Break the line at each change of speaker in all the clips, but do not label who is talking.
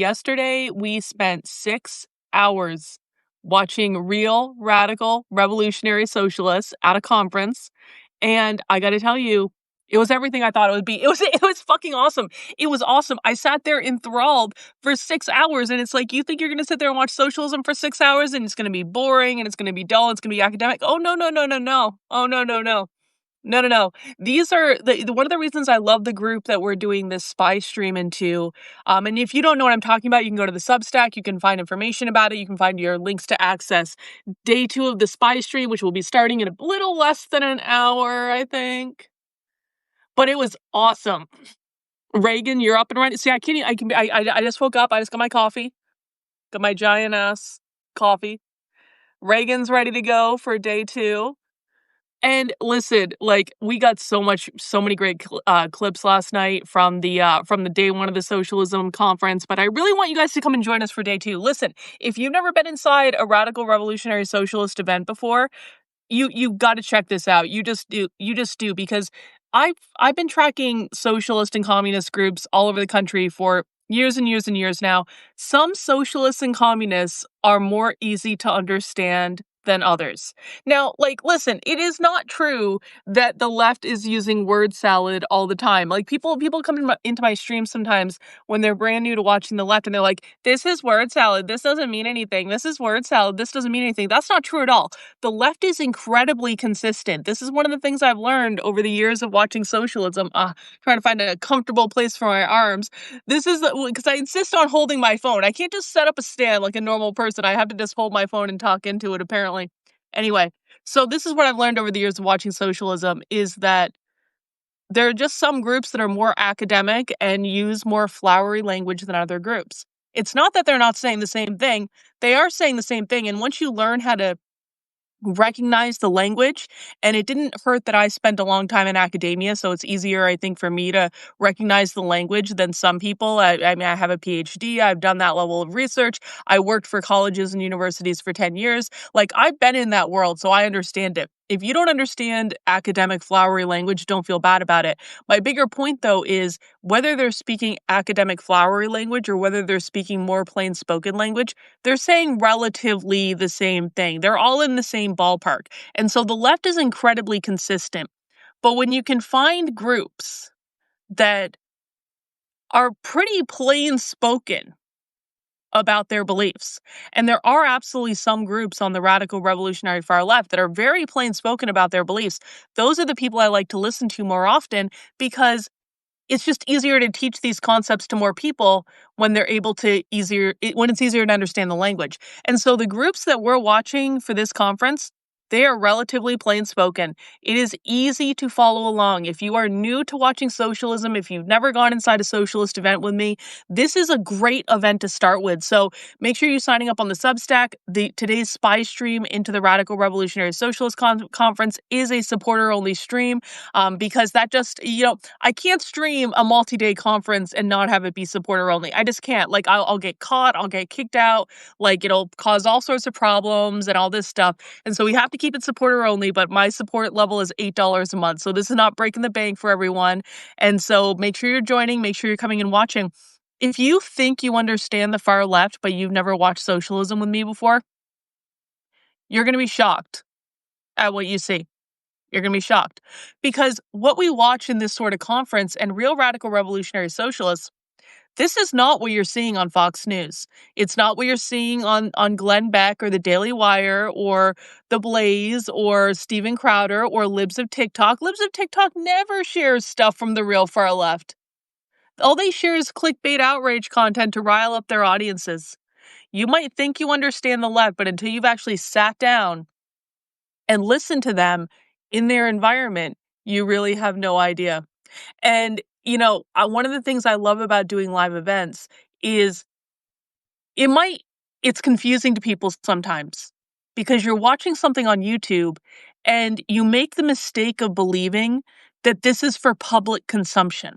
Yesterday, we spent 6 hours watching real radical revolutionary socialists at a conference, and I gotta tell you, it was everything I thought it would be. It was fucking awesome. It was awesome. I sat there enthralled for 6 hours, and it's like, you think you're gonna sit there and watch socialism for 6 hours, and it's gonna be boring, and it's gonna be dull, and it's gonna be academic? Oh, no, no, no, no, no. Oh, no, no, no. No, no, no. These are one of the reasons I love the group that we're doing this spy stream into. And if you don't know what I'm talking about, you can go to the Substack. You can find information about it. You can find your links to access day 2 of the spy stream, which will be starting in a little less than an hour, I think. But it was awesome. Reagan, you're up and running. See, I just woke up. I just got my coffee. Got my giant ass coffee. Reagan's ready to go for day 2. And listen, like, we got so many great clips last night from the day 1 of the socialism conference, but I really want you guys to come and join us for day 2. Listen, if you've never been inside a radical revolutionary socialist event before, you've got to check this out. You just do because I've been tracking socialist and communist groups all over the country for years and years and years now. Some socialists and communists are more easy to understand than others. Now, like, listen, it is not true that the left is using word salad all the time. Like, people come into my stream sometimes when they're brand new to watching the left, and they're like, "This is word salad. This doesn't mean anything. This is word salad. This doesn't mean anything." That's not true at all. The left is incredibly consistent. This is one of the things I've learned over the years of watching socialism. Trying to find a comfortable place for my arms. This is because I insist on holding my phone. I can't just set up a stand like a normal person. I have to just hold my phone and talk into it, apparently. Anyway, so this is what I've learned over the years of watching socialism, is that there are just some groups that are more academic and use more flowery language than other groups. It's not that they're not saying the same thing. They are saying the same thing. And once you learn how to recognize the language, and it didn't hurt that I spent a long time in academia, so it's easier, I think, for me to recognize the language than some people. I mean, I have a PhD, I've done that level of research, I worked for colleges and universities for 10 years. Like, I've been in that world, so I understand it. If you don't understand academic flowery language, don't feel bad about it. My bigger point, though, is whether they're speaking academic flowery language or whether they're speaking more plain spoken language, they're saying relatively the same thing. They're all in the same ballpark. And so the left is incredibly consistent. But when you can find groups that are pretty plain spoken about their beliefs, and there are absolutely some groups on the radical revolutionary far left that are very plain spoken about their beliefs, those are the people I like to listen to more often, because it's just easier to teach these concepts to more people when when it's easier to understand the language. And so the groups that we're watching for this conference, they are relatively plain spoken. It is easy to follow along. If you are new to watching socialism, if you've never gone inside a socialist event with me, this is a great event to start with. So make sure you're signing up on the Substack. Today's spy stream into the Radical Revolutionary Socialist Conference is a supporter-only stream, because that just, I can't stream a multi-day conference and not have it be supporter-only. I just can't. Like, I'll get caught, I'll get kicked out, like, it'll cause all sorts of problems and all this stuff. And so we have to keep it supporter only, but my support level is $8 a month. So this is not breaking the bank for everyone. And so make sure you're joining, make sure you're coming and watching. If you think you understand the far left, but you've never watched socialism with me before, you're going to be shocked at what you see. You're going to be shocked, because what we watch in this sort of conference and real radical revolutionary socialists, this is not what you're seeing on Fox News. It's not what you're seeing on Glenn Beck or the Daily Wire or The Blaze or Steven Crowder or Libs of TikTok. Libs of TikTok never shares stuff from the real far left. All they share is clickbait outrage content to rile up their audiences. You might think you understand the left, but until you've actually sat down and listened to them in their environment, you really have no idea. And, one of the things I love about doing live events is it's confusing to people sometimes, because you're watching something on YouTube and you make the mistake of believing that this is for public consumption.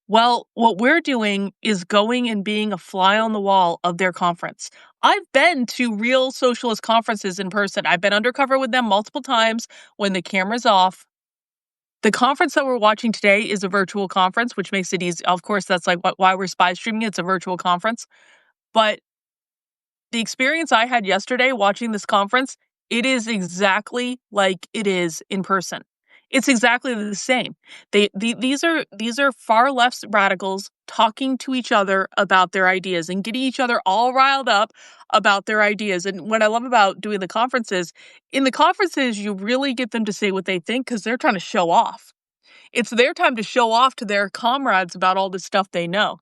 Well, what we're doing is going and being a fly on the wall of their conference. I've been to real socialist conferences in person. I've been undercover with them multiple times when the camera's off. The conference that we're watching today is a virtual conference, which makes it easy. Of course, that's like why we're spy streaming. It's a virtual conference. But the experience I had yesterday watching this conference, it is exactly like it is in person. It's exactly the same. These are far left radicals talking to each other about their ideas and getting each other all riled up about their ideas. And what I love about doing the conferences, in the conferences, you really get them to say what they think because they're trying to show off. It's their time to show off to their comrades about all the stuff they know.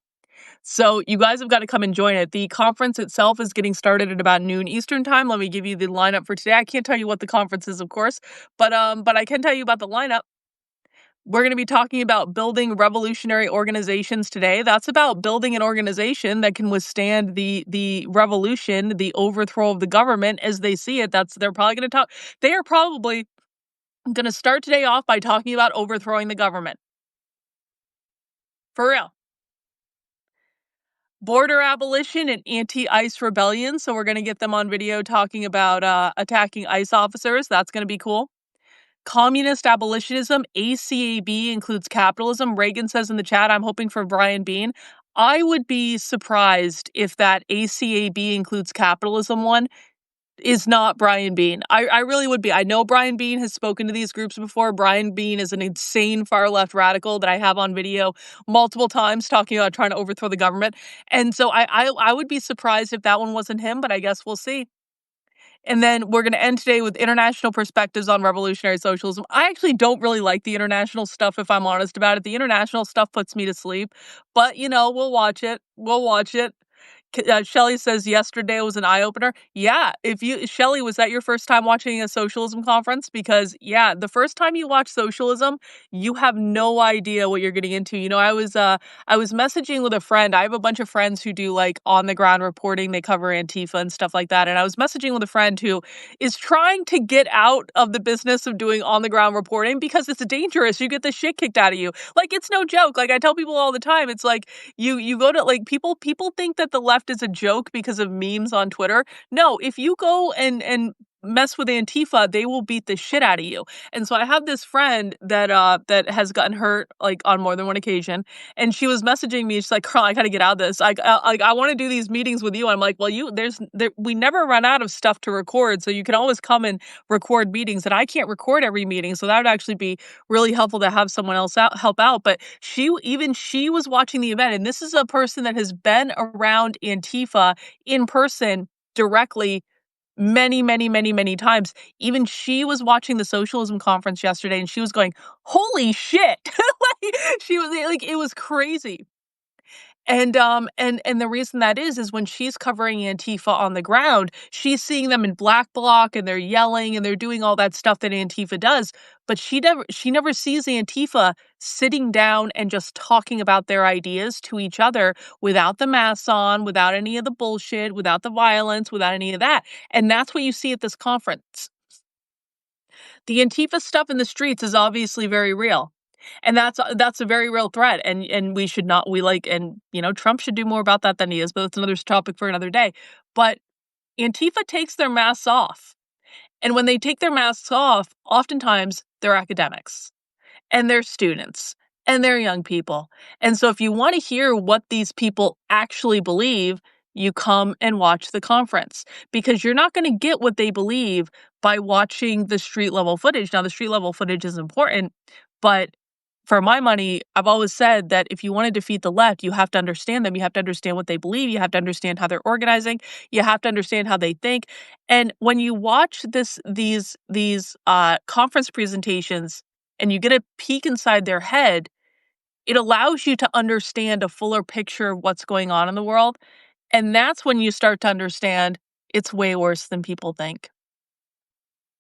So you guys have got to come and join it. The conference itself is getting started at about noon Eastern time. Let me give you the lineup for today. I can't tell you what the conference is, of course, but I can tell you about the lineup. We're going to be talking about building revolutionary organizations today. That's about building an organization that can withstand the revolution, the overthrow of the government as they see it. They're probably going to talk. They are probably going to start today off by talking about overthrowing the government. For real. Border abolition and anti-ICE rebellion. So we're going to get them on video talking about attacking ICE officers. That's going to be cool. Communist abolitionism, ACAB includes capitalism. Reagan says in the chat, I'm hoping for Brian Bean. I would be surprised if that ACAB includes capitalism one is not Brian Bean. I really would be. I know Brian Bean has spoken to these groups before. Brian Bean is an insane far left radical that I have on video multiple times talking about trying to overthrow the government. And so I would be surprised if that one wasn't him, but I guess we'll see. And then we're going to end today with international perspectives on revolutionary socialism. I actually don't really like the international stuff, if I'm honest about it. The international stuff puts me to sleep, but we'll watch it. We'll watch it. Shelly says yesterday was an eye-opener. Yeah, Shelly, was that your first time watching a socialism conference? Because yeah, the first time you watch socialism, you have no idea what you're getting into. I was messaging with a friend. I have a bunch of friends who do like on the ground reporting. They cover Antifa and stuff like that. And I was messaging with a friend who is trying to get out of the business of doing on the ground reporting because it's dangerous. You get the shit kicked out of you. Like, it's no joke. Like, I tell people all the time, it's like you go to like people think that the left is a joke because of memes on Twitter. No, if you go and mess with Antifa, they will beat the shit out of you. And so I have this friend that has gotten hurt like on more than one occasion, and she was messaging me. She's like, "Karl, I gotta get out of this. I want to do these meetings with you." I'm like, "Well, we never run out of stuff to record, so you can always come and record meetings. And I can't record every meeting, so that would actually be really helpful to have someone else help out." But she was watching the event, and this is a person that has been around Antifa in person directly many, many, many, many times. Even she was watching the socialism conference yesterday, and she was going, "Holy shit!" Like, she was like, it was crazy. And the reason that is when she's covering Antifa on the ground, she's seeing them in black bloc and they're yelling and they're doing all that stuff that Antifa does, but she never sees Antifa sitting down and just talking about their ideas to each other without the masks on, without any of the bullshit, without the violence, without any of that. And that's what you see at this conference. The Antifa stuff in the streets is obviously very real. And that's a very real threat, and we should not we like and Trump should do more about that than he is, but that's another topic for another day. But Antifa takes their masks off. And when they take their masks off, oftentimes they're academics and they're students and they're young people. And so if you want to hear what these people actually believe, you come and watch the conference, because you're not going to get what they believe by watching the street level footage. Now, the street level footage is important, but for my money, I've always said that if you want to defeat the left, you have to understand them. You have to understand what they believe. You have to understand how they're organizing. You have to understand how they think. And when you watch these conference presentations and you get a peek inside their head, it allows you to understand a fuller picture of what's going on in the world. And that's when you start to understand it's way worse than people think.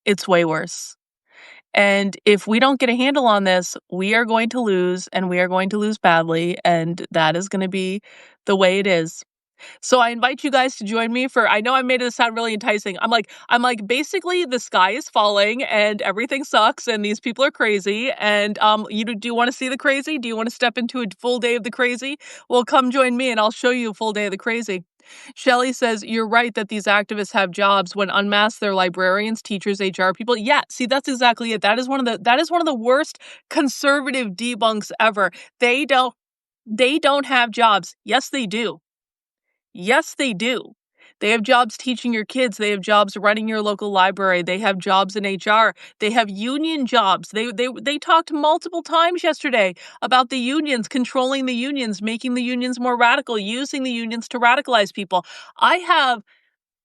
It's way worse. And if we don't get a handle on this, we are going to lose, and we are going to lose badly, and that is going to be the way it is. So I invite you guys to join me for I know I made it sound really enticing. I'm like, basically the sky is falling and everything sucks and these people are crazy. And do you want to see the crazy? Do you want to step into a full day of the crazy? Well, come join me and I'll show you a full day of the crazy. Shelley says, you're right that these activists have jobs when unmasked they're librarians, teachers, HR people. Yeah, see, that's exactly it. That is one of the worst conservative debunks ever. They don't have jobs. Yes, they do. Yes, they do. They have jobs teaching your kids. They have jobs running your local library. They have jobs in HR. They have union jobs. They talked multiple times yesterday about the unions, controlling the unions, making the unions more radical, using the unions to radicalize people. I have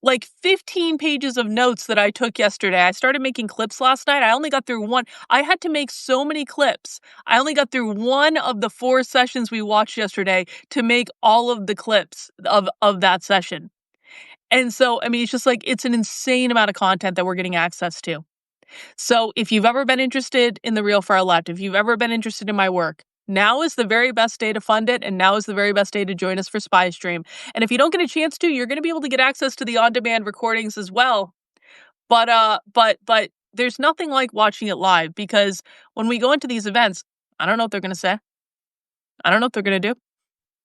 like 15 pages of notes that I took yesterday. I started making clips last night. I only got through one. I had to make so many clips. I only got through one of the 4 sessions we watched yesterday to make all of the clips of that session. And so, I mean, it's just like it's an insane amount of content that we're getting access to. So if you've ever been interested in the Real Far Left, if you've ever been interested in my work, now is the very best day to fund it, and now is the very best day to join us for Spy Stream. And if you don't get a chance to, you're going to be able to get access to the on-demand recordings as well. But there's nothing like watching it live because when we go into these events, I don't know what they're going to say. I don't know what they're going to do.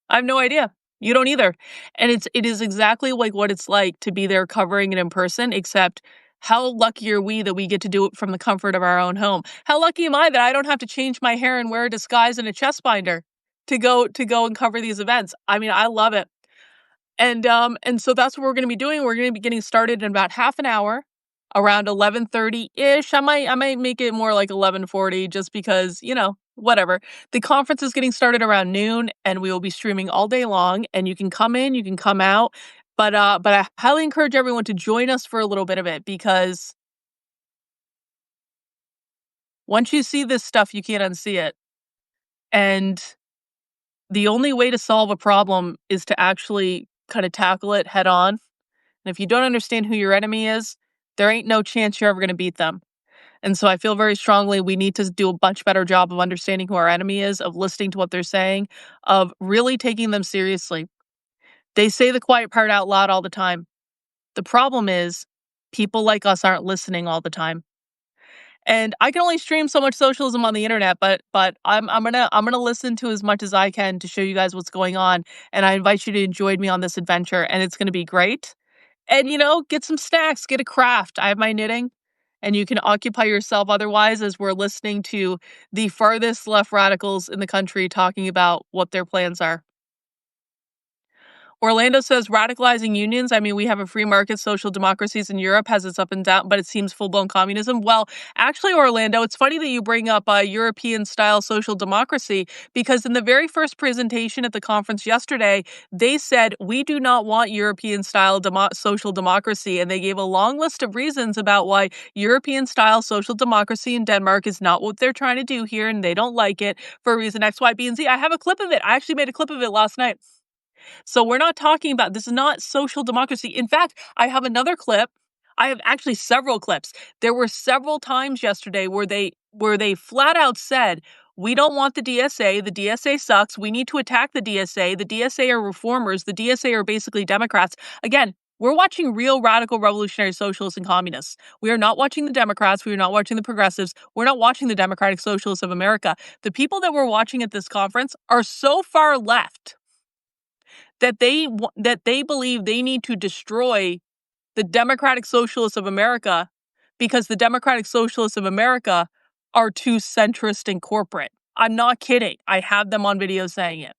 I have no idea. You don't either. And it is exactly like what it's like to be there covering it in person, except how lucky are we that we get to do it from the comfort of our own home? How lucky am I that I don't have to change my hair and wear a disguise and a chest binder to go and cover these events? I mean, I love it. And so that's what we're going to be doing. We're going to be getting started in about half an hour, around 11:30-ish. I might make it more like 11:40 just because, whatever. The conference is getting started around noon and we will be streaming all day long and you can come in, you can come out. But I highly encourage everyone to join us for a little bit of it because once you see this stuff, you can't unsee it. And the only way to solve a problem is to actually kind of tackle it head on. And if you don't understand who your enemy is, there ain't no chance you're ever going to beat them. And so I feel very strongly we need to do a much better job of understanding who our enemy is, of listening to what they're saying, of really taking them seriously. They say the quiet part out loud all the time. The problem is people like us aren't listening all the time. And I can only stream so much socialism on the internet, but I'm gonna listen to as much as I can to show you guys what's going on. And I invite you to join me on this adventure, and it's gonna be great. And, get some snacks, get a craft. I have my knitting, and you can occupy yourself otherwise as we're listening to the farthest left radicals in the country talking about what their plans are. Orlando says radicalizing unions. I mean, we have a free market, social democracies in Europe has its up and down, but it seems full-blown communism. Well, actually, Orlando, it's funny that you bring up a European-style social democracy because in the very first presentation at the conference yesterday, they said, we do not want European-style social democracy, and they gave a long list of reasons about why European-style social democracy in Denmark is not what they're trying to do here, and they don't like it for a reason X, Y, B, and Z. I have a clip of it. I actually made a clip of it last night. So we're not talking about this is not social democracy. In fact, I have another clip. I have actually several clips. There were several times yesterday where they flat out said, we don't want the DSA. The DSA sucks. We need to attack the DSA. The DSA are reformers. The DSA are basically Democrats. Again, we're watching real radical revolutionary socialists and communists. We are not watching the Democrats. We are not watching the progressives. We're not watching the Democratic Socialists of America. The people that we're watching at this conference are so far left that they believe they need to destroy the Democratic Socialists of America because the Democratic Socialists of America are too centrist and corporate. I'm not kidding. I have them on video saying it.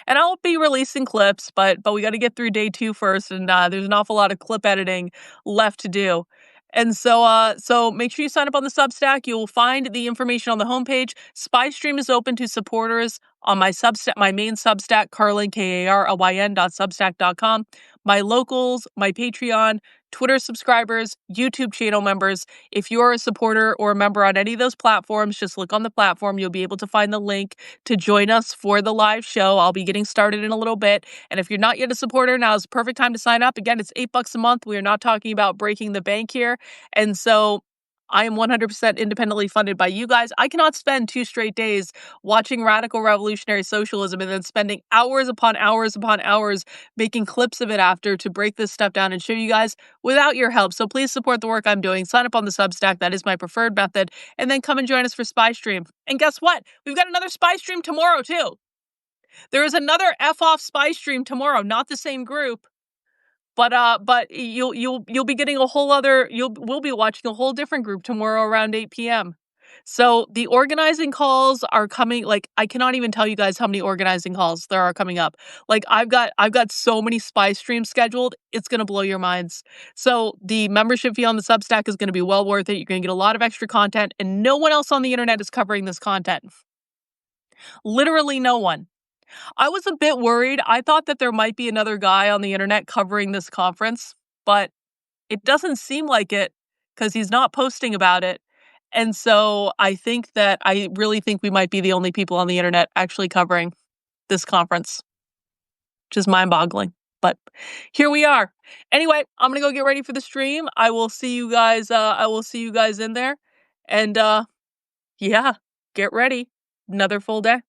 And I'll be releasing clips, but we got to get through day 2 first, and there's an awful lot of clip editing left to do. And so make sure you sign up on the Substack. You will find the information on the homepage. Spy Stream is open to supporters on my Substack, my main Substack, Karlyn, KARLYN.substack.com. My locals, my Patreon, Twitter subscribers, YouTube channel members. If you're a supporter or a member on any of those platforms, just look on the platform. You'll be able to find the link to join us for the live show. I'll be getting started in a little bit. And if you're not yet a supporter, now is the perfect time to sign up. Again, it's $8 a month. We are not talking about breaking the bank here. And so I am 100% independently funded by you guys. I cannot spend 2 straight days watching radical revolutionary socialism and then spending hours upon hours upon hours making clips of it after to break this stuff down and show you guys without your help. So please support the work I'm doing. Sign up on the Substack. That is my preferred method. And then come and join us for Spy Stream. And guess what? We've got another Spy Stream tomorrow, too. There is another F off Spy Stream tomorrow, not the same group. But you'll be getting a whole other we'll be watching a whole different group tomorrow around 8 PM. So the organizing calls are coming. Like, I cannot even tell you guys how many organizing calls there are coming up. Like, I've got so many spy streams scheduled, it's gonna blow your minds. So the membership fee on the Substack is gonna be well worth it. You're gonna get a lot of extra content, and no one else on the internet is covering this content. Literally no one. I was a bit worried. I thought that there might be another guy on the internet covering this conference, but it doesn't seem like it because he's not posting about it. And so I really think we might be the only people on the internet actually covering this conference, which is mind-boggling. But here we are. Anyway, I'm gonna go get ready for the stream. I will see you guys. I will see you guys in there. And yeah, get ready. Another full day.